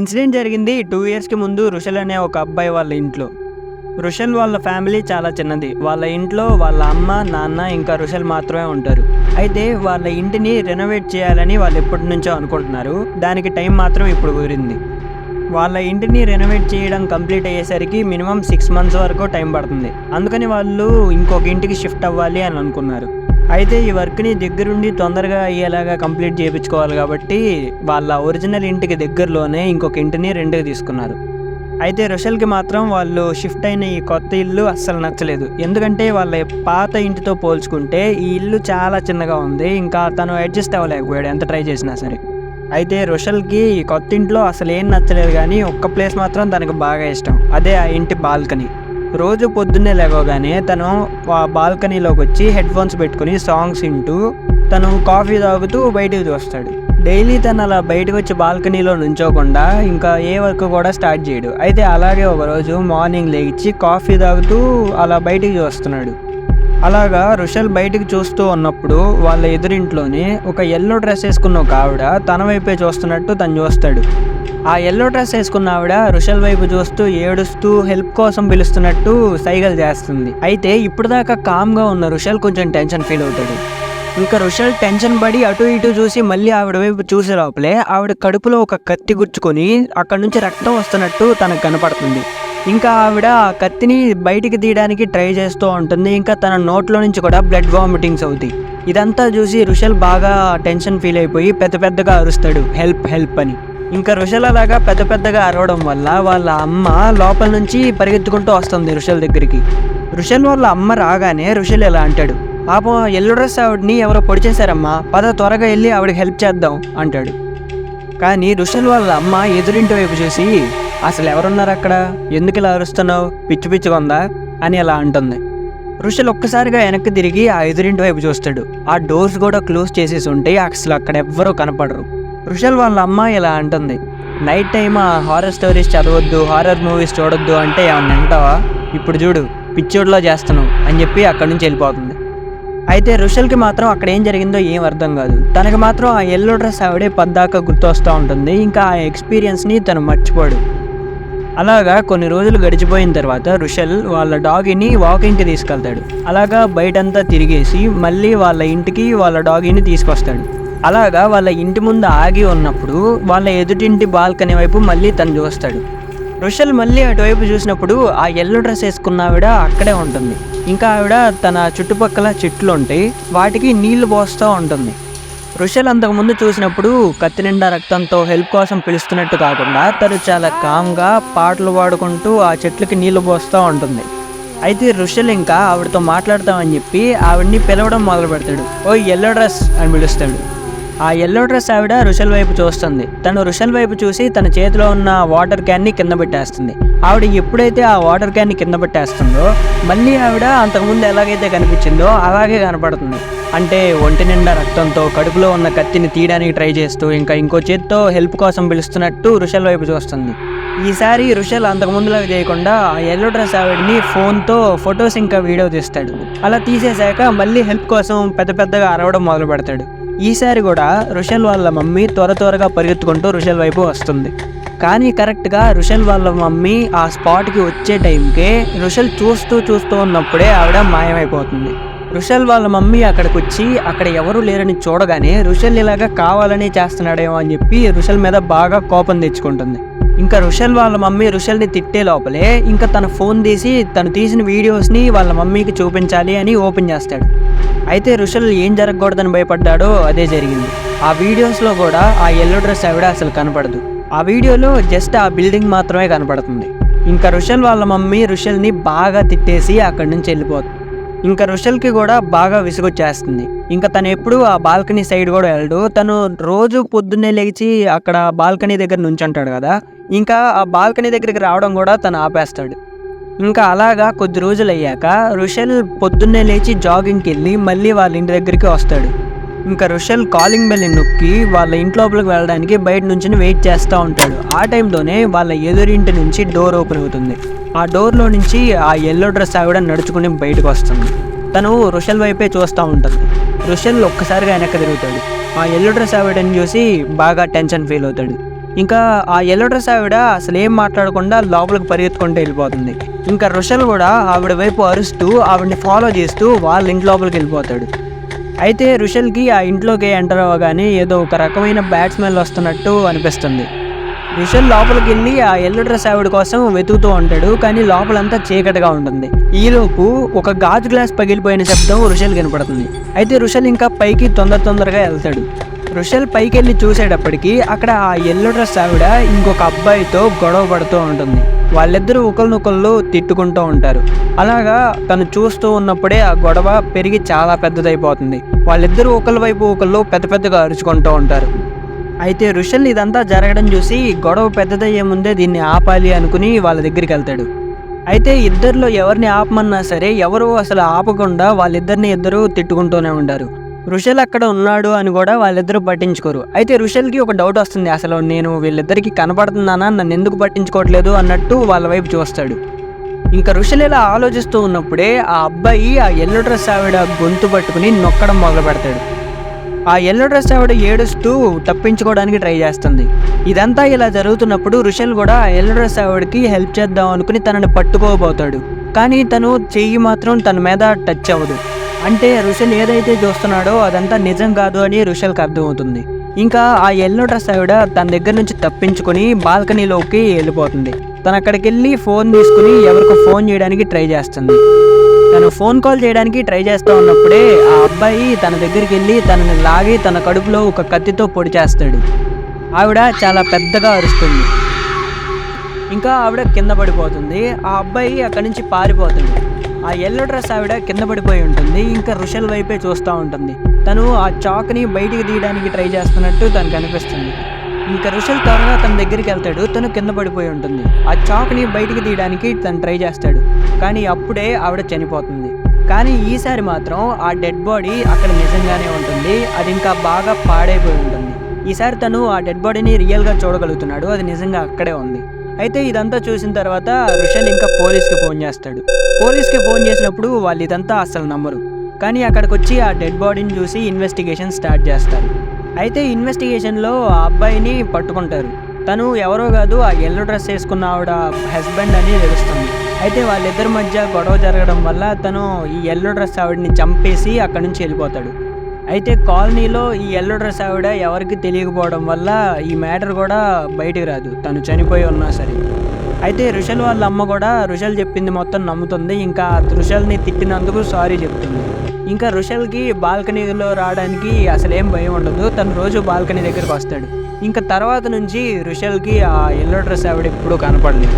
Incident జరిగింది 2 ఇయర్స్‌కి ముందు రుషల్ అనే ఒక అబ్బాయి వాళ్ళ ఇంట్లో. రుషల్ వాళ్ళ ఫ్యామిలీ చాలా చిన్నది. వాళ్ళ ఇంట్లో వాళ్ళ అమ్మ, నాన్న ఇంకా రుషల్ మాత్రమే ఉంటారు. అయితే వాళ్ళ ఇంటిని రెనోవేట్ చేయాలని వాళ్ళు ఎప్పటినుంచో అనుకుంటున్నారు. దానికి టైం మాత్రం ఇప్పుడు కుదిరింది. వాళ్ళ ఇంటిని రెనోవేట్ చేయడం కంప్లీట్ అయ్యేసరికి మినిమం 6 మంత్స్ వరకు టైం పడుతుంది. అందుకని వాళ్ళు ఇంకొక ఇంటికి షిఫ్ట్ అవ్వాలి అని అనుకున్నారు. అయితే ఈ వర్క్‌ని దగ్గరుండి తొందరగా అయ్యేలాగా కంప్లీట్ చేపించుకోవాలి కాబట్టి వాళ్ళ ఒరిజినల్ ఇంటికి దగ్గరలోనే ఇంకొక ఇంటిని రెంట్‌కి తీసుకున్నారు. అయితే రుషల్‌కి మాత్రం వాళ్ళు షిఫ్ట్ అయిన ఈ కొత్త ఇల్లు అస్సలు నచ్చలేదు. ఎందుకంటే వాళ్ళ పాత ఇంటితో పోల్చుకుంటే ఈ ఇల్లు చాలా చిన్నగా ఉంది. ఇంకా తను అడ్జస్ట్ అవ్వలేకపోయాడు ఎంత ట్రై చేసినా సరే. అయితే రుషల్‌కి ఈ కొత్త ఇంట్లో అసలేం నచ్చలేదు కానీ ఒక్క ప్లేస్ మాత్రం తనకు బాగా ఇష్టం. అదే ఆ ఇంటి బాల్కనీ. రోజు పొద్దున్నే లేవగానే తను ఆ బాల్కనీలోకి వచ్చి హెడ్ ఫోన్స్ పెట్టుకుని సాంగ్స్ వింటూ తను కాఫీ తాగుతూ బయటకు చూస్తాడు. డైలీ తను అలా బయటకు వచ్చి బాల్కనీలో నుంచోకుండా ఇంకా ఏ వర్క్ కూడా స్టార్ట్ చేయడు. అయితే అలాగే ఒకరోజు మార్నింగ్ లేచి కాఫీ తాగుతూ అలా బయటికి చూస్తున్నాడు. అలాగా రుషల్ బయటికి చూస్తూ ఉన్నప్పుడు వాళ్ళ ఎదురింట్లోనే ఒక ఎల్లో డ్రెస్ వేసుకున్న ఒక ఆవిడ తన వైపే చూస్తున్నట్టు తను చూస్తాడు. ఆ ఎల్లో డ్రెస్ వేసుకున్న ఆవిడ రుషల్ వైపు చూస్తూ ఏడుస్తూ హెల్ప్ కోసం పిలుస్తున్నట్టు సైగలు చేస్తుంది. అయితే ఇప్పుడు దాకా కామ్గా ఉన్న రుషల్ కొంచెం టెన్షన్ ఫీల్ అవుతాడు. ఇంకా రుషల్ టెన్షన్ పడి అటు ఇటు చూసి మళ్ళీ ఆవిడ వైపు చూసే లోపలే ఆవిడ కడుపులో ఒక కత్తి గుచ్చుకొని అక్కడ నుంచి రక్తం వస్తున్నట్టు తనకు కనపడుతుంది. ఇంకా ఆవిడ ఆ కత్తిని బయటికి తీయడానికి ట్రై చేస్తూ ఉంటుంది. ఇంకా తన నోట్లో నుంచి కూడా బ్లడ్ వామిటింగ్స్ అవుతాయి. ఇదంతా చూసి రుషల్ బాగా టెన్షన్ ఫీల్ అయిపోయి పెద్ద పెద్దగా అరుస్తాడు, హెల్ప్ హెల్ప్ అని. ఇంకా రుషల్ అలాగా పెద్ద పెద్దగా అరవడం వల్ల వాళ్ళ అమ్మ లోపల నుంచి పరిగెత్తుకుంటూ వస్తుంది రుషల్ దగ్గరికి. రుషల్ వాళ్ళ అమ్మ రాగానే రుషల్ ఇలా అంటాడు, పాపం ఎల్లో డ్రెస్ ఆవిడని ఎవరో పొడి చేశారమ్మా, పద త్వరగా వెళ్ళి ఆవిడకి హెల్ప్ చేద్దాం అంటాడు. కానీ రుషల్ వాళ్ళ అమ్మ ఎదురింటి వైపు చూసి, అసలు ఎవరున్నారు అక్కడ, ఎందుకు ఇలా అరుస్తున్నావు, పిచ్చి పిచ్చిగా ఉందా అని అలా అంటుంది. రుషల్ ఒక్కసారిగా వెనక్కి తిరిగి ఆ ఎదురింటి వైపు చూస్తాడు. ఆ డోర్స్ కూడా క్లోజ్ చేసేసి ఉంటాయి, అసలు అక్కడ ఎవ్వరూ కనపడరు. రుషల్ వాళ్ళ అమ్మ ఇలా అంటుంది, నైట్ టైం ఆ హారర్ స్టోరీస్ చదవద్దు, హారర్ మూవీస్ చూడొద్దు అంటే ఏమన్నా వింటావా, ఇప్పుడు చూడు పిచ్చోడ్లో చేస్తున్నావు అని చెప్పి అక్కడి నుంచి వెళ్ళిపోతుంది. అయితే రుషల్కి మాత్రం అక్కడ ఏం జరిగిందో ఏం అర్థం కాదు. తనకి మాత్రం ఆ ఎల్లో డ్రెస్ ఆవిడే పద్దాకా గుర్తొస్తూ ఉంటుంది. ఇంకా ఆ ఎక్స్పీరియన్స్ని తను మర్చిపోడు. అలాగా కొన్ని రోజులు గడిచిపోయిన తర్వాత రుషల్ వాళ్ళ డాగీని వాకింగ్కి తీసుకెళ్తాడు. అలాగా బయటంతా తిరిగేసి మళ్ళీ వాళ్ళ ఇంటికి వాళ్ళ డాగీని తీసుకొస్తాడు. అలాగా వాళ్ళ ఇంటి ముందు ఆగి ఉన్నప్పుడు వాళ్ళ ఎదుటింటి బాల్కనీ వైపు మళ్ళీ తను చూస్తాడు. రుషల్ మళ్ళీ అటువైపు చూసినప్పుడు ఆ ఎల్లో డ్రెస్ వేసుకున్న ఆవిడ అక్కడే ఉంటుంది. ఇంకా ఆవిడ తన చుట్టుపక్కల చెట్లు ఉంటాయి, వాటికి నీళ్లు పోస్తూ ఉంటుంది. రుషల్ అంతకుముందు చూసినప్పుడు కత్తి నిండా రక్తంతో హెల్ప్ కోసం పిలుస్తున్నట్టు కాకుండా తను చాలా కామ్గా పాటలు పాడుకుంటూ ఆ చెట్లకి నీళ్లు పోస్తూ ఉంటుంది. అయితే రుషల్ ఇంకా ఆవిడతో మాట్లాడతామని చెప్పి ఆవిడని పిలవడం మొదలు పెడతాడు. ఓ ఎల్లో డ్రెస్ అని పిలుస్తాడు. ఆ ఎల్లో డ్రెస్ ఆవిడ రుషల్ వైపు చూస్తుంది. తను రుషల్ వైపు చూసి తన చేతిలో ఉన్న వాటర్ క్యాన్ని కింద పెట్టేస్తుంది. ఆవిడ ఎప్పుడైతే ఆ వాటర్ క్యాన్ని కింద పెట్టేస్తుందో మళ్ళీ ఆవిడ అంతకుముందు ఎలాగైతే కనిపించిందో అలాగే కనపడుతుంది. అంటే ఒంటి నిండా రక్తంతో కడుపులో ఉన్న కత్తిని తీయడానికి ట్రై చేస్తూ ఇంకా ఇంకో చేత్తో హెల్ప్ కోసం పిలుస్తున్నట్టు రుషల్ వైపు చూస్తుంది. ఈసారి రుషల్ అంతకుముందులాగా చేయకుండా ఆ ఎల్లో డ్రెస్ ఆవిడని ఫోన్తో ఫొటోస్ ఇంకా వీడియో తీస్తాడు. అలా తీసేశాక మళ్ళీ హెల్ప్ కోసం పెద్ద పెద్దగా అరవడం మొదలు పెడతాడు. ఈసారి కూడా రుషల్ వాళ్ళ మమ్మీ త్వరగా పరిగెత్తుకుంటూ రుషల్ వైపు వస్తుంది. కానీ కరెక్ట్గా రుషల్ వాళ్ళ మమ్మీ ఆ స్పాట్కి వచ్చే టైంకే రుషల్ చూస్తూ ఉన్నప్పుడే ఆవిడ మాయమైపోతుంది. రుషల్ వాళ్ళ మమ్మీ అక్కడికి వచ్చి అక్కడ ఎవరూ లేరని చూడగానే రుషల్ ఇలాగా కావాలని చేస్తున్నాడేమో అని చెప్పి రుషల్ మీద బాగా కోపం తెచ్చుకుంటుంది. ఇంకా రుషల్ వాళ్ళ మమ్మీ రుషల్ని తిట్టే లోపలే ఇంకా తన ఫోన్ తీసి తను తీసిన వీడియోస్ని వాళ్ళ మమ్మీకి చూపించాలి అని ఓపెన్ చేస్తాడు. అయితే రుషల్ ఏం జరగకూడదని భయపడ్డాడో అదే జరిగింది. ఆ వీడియోస్లో కూడా ఆ ఎల్లో డ్రెస్ ఆవిడ అసలు కనపడదు. ఆ వీడియోలో జస్ట్ ఆ బిల్డింగ్ మాత్రమే కనపడుతుంది. ఇంకా రుషల్ వాళ్ళ మమ్మీ రుషల్ని బాగా తిట్టేసి అక్కడి నుంచి వెళ్ళిపోతుంది. ఇంకా రుషల్కి కూడా బాగా విసుగొచ్చేస్తుంది. ఇంకా తను ఎప్పుడు ఆ బాల్కనీ సైడ్ కూడా వెళ్ళడు. తను రోజు పొద్దున్నే లేచి అక్కడ బాల్కనీ దగ్గర నుంచుంటాడు కదా, ఇంకా ఆ బాల్కనీ దగ్గరికి రావడం కూడా తను ఆపేస్తాడు. ఇంకా అలాగా కొద్ది రోజులు అయ్యాక రుషల్ పొద్దున్నే లేచి జాగింగ్కి వెళ్ళి మళ్ళీ వాళ్ళ ఇంటి దగ్గరికి వస్తాడు. ఇంకా రుషల్ కాలింగ్ బెల్ని నొక్కి వాళ్ళ ఇంట్లోపలికి వెళ్ళడానికి బయట నుంచి వెయిట్ చేస్తూ ఉంటాడు. ఆ టైంలోనే వాళ్ళ ఎదురింటి నుంచి డోర్ ఓపెన్ అవుతుంది. ఆ డోర్లో నుంచి ఆ ఎల్లో డ్రెస్ ఆవిడ నడుచుకుని బయటకు వస్తుంది. తను రుషల్ వైపే చూస్తూ ఉంటుంది. రుషల్ ఒక్కసారిగా వెనక్కి తిరుగుతాడు. ఆ ఎల్లో డ్రెస్ ఆవిడని చూసి బాగా టెన్షన్ ఫీల్ అవుతాడు. ఇంకా ఆ యెల్లో డ్రెస్ ఆవిడ అసలు ఏం మాట్లాడకుండా లోపలికి పరిగెత్తుకుంటూ వెళ్ళిపోతుంది. ఇంకా రుషల్ కూడా ఆవిడ వైపు అరుస్తూ ఆవిడని ఫాలో చేస్తూ వాళ్ళ ఇంటి లోపలికి వెళ్ళిపోతాడు. అయితే రుషల్కి ఆ ఇంట్లోకి ఎంటర్ అవ్వగానే ఏదో ఒక రకమైన బ్యాడ్ స్మెల్ వస్తున్నట్టు అనిపిస్తుంది. రుషల్ లోపలికి వెళ్ళి ఆ యెల్లో డ్రెస్ ఆవిడ కోసం వెతుకుతూ ఉంటాడు. కానీ లోపలంతా చీకటిగా ఉంటుంది. ఈలోపు ఒక గాజు గ్లాస్ పగిలిపోయిన శబ్దం రుషల్ కనపడుతుంది. అయితే రుషల్ ఇంకా పైకి తొందరగా వెళ్తాడు. రుషల్ పైకి వెళ్ళి చూసేటప్పటికి అక్కడ ఆ యెల్లో డ్రెస్ ఆవిడ ఇంకొక అబ్బాయితో గొడవ పడుతూ ఉంటుంది. వాళ్ళిద్దరూ ఒకరినొకళ్ళు తిట్టుకుంటూ ఉంటారు. అలాగా తను చూస్తూ ఉన్నప్పుడే ఆ గొడవ పెరిగి చాలా పెద్దదైపోతుంది. వాళ్ళిద్దరూ ఒకళ్ళ వైపు ఒకళ్ళు పెద్దగా అరుచుకుంటూ ఉంటారు. అయితే రుషల్ ఇదంతా జరగడం చూసి గొడవ పెద్దదయ్యే ముందే దీన్ని ఆపాలి అనుకుని వాళ్ళ దగ్గరికి వెళ్తాడు. అయితే ఇద్దరిలో ఎవరిని ఆపమన్నా సరే ఎవరు అసలు ఆపకుండా ఇద్దరు తిట్టుకుంటూనే ఉంటారు. రుషల్ అక్కడ ఉన్నాడు అని కూడా వాళ్ళిద్దరూ పట్టించుకోరు. అయితే రుషల్కి ఒక డౌట్ వస్తుంది, అసలు నేను వీళ్ళిద్దరికి కనపడుతున్నానా, నన్ను ఎందుకు పట్టించుకోవట్లేదు అన్నట్టు వాళ్ళ వైపు చూస్తాడు. ఇంకా రుషల్ ఇలా ఆలోచిస్తూ ఉన్నప్పుడే ఆ అబ్బాయి ఆ యెల్లో డ్రెస్ ఆవిడ గొంతు పట్టుకుని నొక్కడం మొదలు పెడతాడు. ఆ యెల్లో డ్రెస్ ఆవిడ ఏడుస్తూ తప్పించుకోవడానికి ట్రై చేస్తుంది. ఇదంతా ఇలా జరుగుతున్నప్పుడు రుషల్ కూడా ఆ యెల్లో డ్రెస్ ఆవిడకి హెల్ప్ చేద్దాం అనుకుని తనని పట్టుకోబోతాడు. కానీ తను చెయ్యి మాత్రం తన మీద టచ్ అవ్వదు. అంటే రుషల్ ఏదైతే చూస్తున్నాడో అదంతా నిజం కాదు అని రుషల్కి అర్థమవుతుంది. ఇంకా ఆ యెల్లో డ్రెస్ ఆవిడ తన దగ్గర నుంచి తప్పించుకొని బాల్కనీలోకి వెళ్ళిపోతుంది. తను అక్కడికి వెళ్ళి ఫోన్ తీసుకుని ఎవరికో ఫోన్ చేయడానికి ట్రై చేస్తుంది. తను ఫోన్ కాల్ చేయడానికి ట్రై చేస్తూ ఉన్నప్పుడే ఆ అబ్బాయి తన దగ్గరికి వెళ్ళి తనని లాగి తన కడుపులో ఒక కత్తితో పొడి చేస్తాడు. ఆవిడ చాలా పెద్దగా అరుస్తుంది. ఇంకా ఆవిడ కింద పడిపోతుంది. ఆ అబ్బాయి అక్కడి నుంచి పారిపోతాడు. ఆ యెల్లో డ్రెస్ ఆవిడ కింద పడిపోయి ఉంటుంది. ఇంకా రుషల్ వైపే చూస్తూ ఉంటుంది. తను ఆ చాక్ని బయటికి తీయడానికి ట్రై చేస్తున్నట్టు తనకు అనిపిస్తుంది. ఇంకా రుషల్ త్వరగా తన దగ్గరికి వెళ్తాడు. తను కింద పడిపోయి ఉంటుంది. ఆ చాక్ని బయటికి తీయడానికి తను ట్రై చేస్తాడు. కానీ అప్పుడే ఆవిడ చనిపోతుంది. కానీ ఈసారి మాత్రం ఆ డెడ్ బాడీ అక్కడ నిజంగానే ఉంటుంది. అది ఇంకా బాగా పాడైపోయి ఉంటుంది. ఈసారి తను ఆ డెడ్ బాడీని రియల్గా చూడగలుగుతున్నాడు. అది నిజంగా అక్కడే ఉంది. అయితే ఇదంతా చూసిన తర్వాత రుషల్ ఇంకా పోలీస్కి ఫోన్ చేస్తాడు. పోలీస్కి ఫోన్ చేసినప్పుడు వాళ్ళు ఇదంతా అస్సలు నమ్మరు. కానీ అక్కడికి వచ్చి ఆ డెడ్ బాడీని చూసి ఇన్వెస్టిగేషన్ స్టార్ట్ చేస్తారు. అయితే ఇన్వెస్టిగేషన్లో ఆ అబ్బాయిని పట్టుకుంటారు. తను ఎవరో కాదు, ఆ యెల్లో డ్రెస్ వేసుకున్న ఆవిడ హస్బెండ్ అని తెలుస్తుంది. అయితే వాళ్ళిద్దరి మధ్య గొడవ జరగడం వల్ల తను ఈ యెల్లో డ్రెస్ ఆవిడని చంపేసి అక్కడి నుంచి వెళ్ళిపోతాడు. అయితే కాలనీలో ఈ యెల్లో డ్రెస్ ఆవిడ ఎవరికి తెలియకపోవడం వల్ల ఈ మ్యాటర్ కూడా బయటికి రాదు, తను చనిపోయి ఉన్నా సరే. అయితే రుషల్ వాళ్ళ అమ్మ కూడా రుషల్ చెప్పింది మొత్తం నమ్ముతుంది. ఇంకా రుషల్ని తిట్టినందుకు సారీ చెప్తుంది. ఇంకా రుషల్కి బాల్కనీలో రావడానికి అసలు ఏం భయం ఉండదు. తను రోజు బాల్కనీ దగ్గరికి వస్తాడు. ఇంకా తర్వాత నుంచి రుషల్కి ఆ యెల్లో డ్రెస్ ఆవిడ ఎప్పుడూ కనపడలేదు.